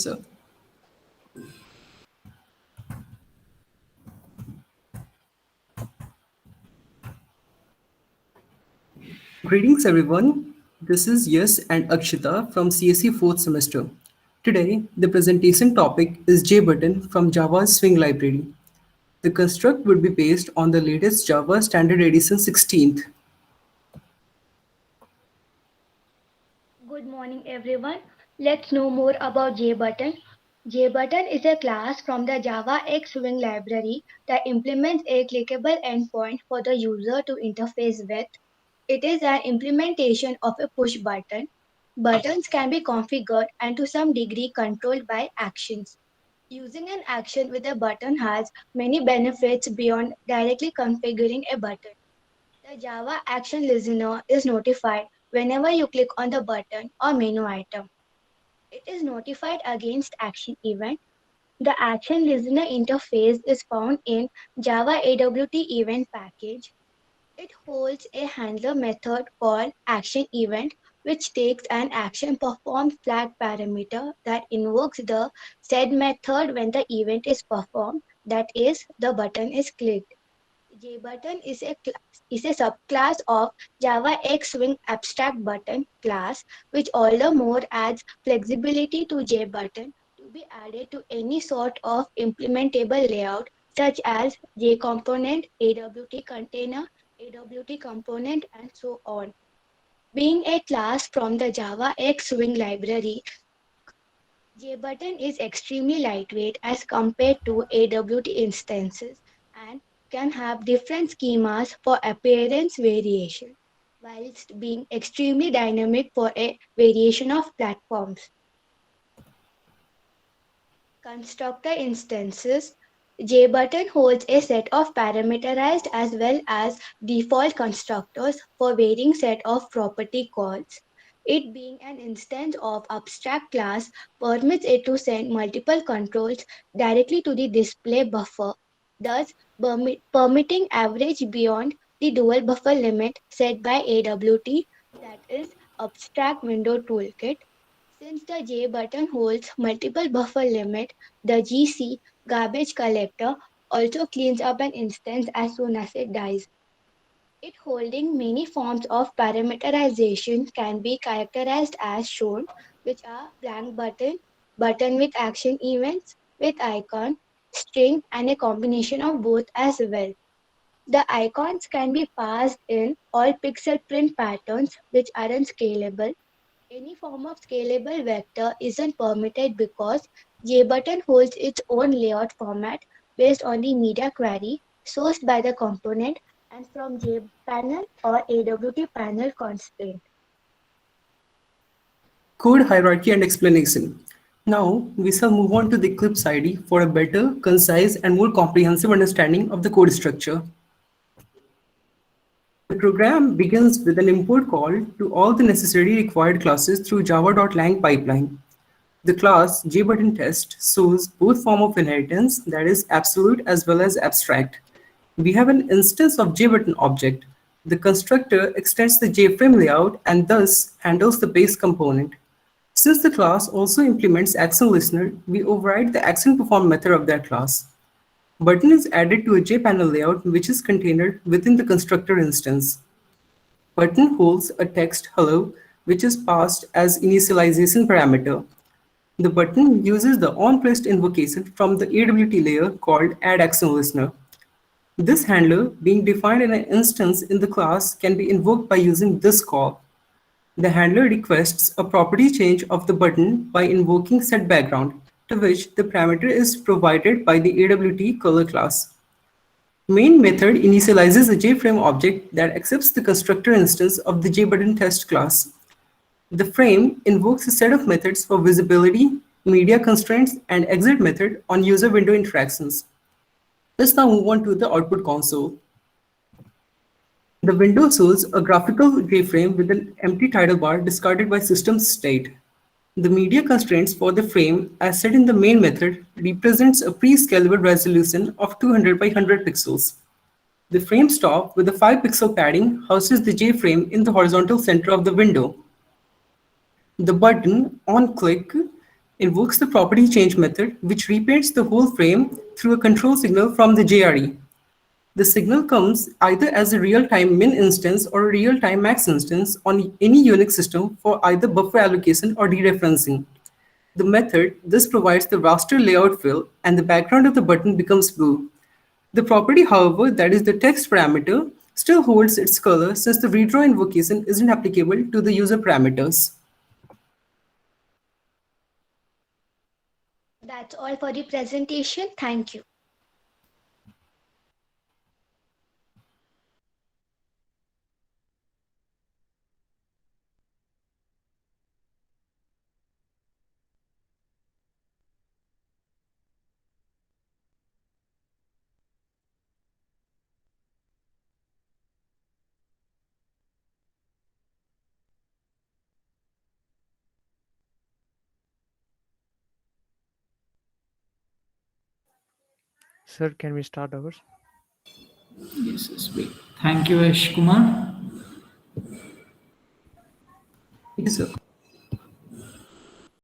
sir. Greetings, everyone. This is Yes and Akshita from CSE 4th semester. Today, the presentation topic is JButton from Java's Swing library. The construct would be based on the latest Java Standard Edition 16th. Good morning, everyone. Let's know more about JButton. JButton is a class from the Java X Swing library that implements a clickable endpoint for the user to interface with. It is an implementation of a push button. Buttons can be configured and to some degree controlled by actions. Using an action with a button has many benefits beyond directly configuring a button. The Java Action Listener is notified whenever you click on the button or menu item. It is notified against action event. The Action Listener interface is found in Java AWT event package. It holds a handler method called action event which takes an action performed flag parameter that invokes the said method when the event is performed, that is, the button is clicked. JButton is a subclass of Java X Swing Abstract Button class, which all the more adds flexibility to JButton to be added to any sort of implementable layout such as JComponent, AWT container, AWT component, and so on. Being a class from the Java X Swing library, JButton is extremely lightweight as compared to AWT instances and can have different schemas for appearance variation, whilst being extremely dynamic for a variation of platforms. Constructor instances. JButton holds a set of parameterized as well as default constructors for varying set of property calls. It being an instance of abstract class permits it to send multiple controls directly to the display buffer, thus permitting average beyond the dual buffer limit set by AWT, that is Abstract Window Toolkit. Since the J button holds multiple buffer limit, the GC garbage collector also cleans up an instance as soon as it dies. It holding many forms of parameterization can be characterized as shown, which are blank button, button with action events, with icon, string, and a combination of both as well. The icons can be passed in all pixel print patterns which aren't scalable. Any form of scalable vector isn't permitted because JButton holds its own layout format based on the media query sourced by the component and from JPanel or AWT panel constraint. Code hierarchy and explanation. Now, we shall move on to the Eclipse IDE for a better, concise, and more comprehensive understanding of the code structure. The program begins with an import call to all the necessary required classes through java.lang pipeline. The class JButtonTest shows both form of inheritance, that is absolute as well as abstract. We have an instance of JButton object. The constructor extends the JFrame layout and thus handles the base component. Since the class also implements action listener, we override the action perform method of that class. Button is added to a JPanel layout which is contained within the constructor instance. Button holds a text hello which is passed as initialization parameter. The button uses the onPressed invocation from the AWT layer called addActionListener. This handler, being defined in an instance in the class, can be invoked by using this call. The handler requests a property change of the button by invoking setBackground, to which the parameter is provided by the AWT color class. Main method initializes a JFrame object that accepts the constructor instance of the JButtonTest class. The frame invokes a set of methods for visibility, media constraints, and exit method on user window interactions. Let's now move on to the output console. The window shows a graphical JFrame with an empty title bar discarded by system state. The media constraints for the frame, as set in the main method, represents a pre-scalable resolution of 200 by 100 pixels. The frame stop with a 5-pixel padding houses the JFrame in the horizontal center of the window. The button on click invokes the property change method, which repaints the whole frame through a control signal from the JRE. The signal comes either as a real-time min instance or a real-time max instance on any Unix system for either buffer allocation or dereferencing. The method thus provides the raster layout fill and the background of the button becomes blue. The property, however, that is the text parameter, still holds its color since the redraw invocation isn't applicable to the user parameters. That's all for the presentation. Thank you. Sir, can we start ours? Yes, wait. Thank you, Ash Kumar. Yes, sir.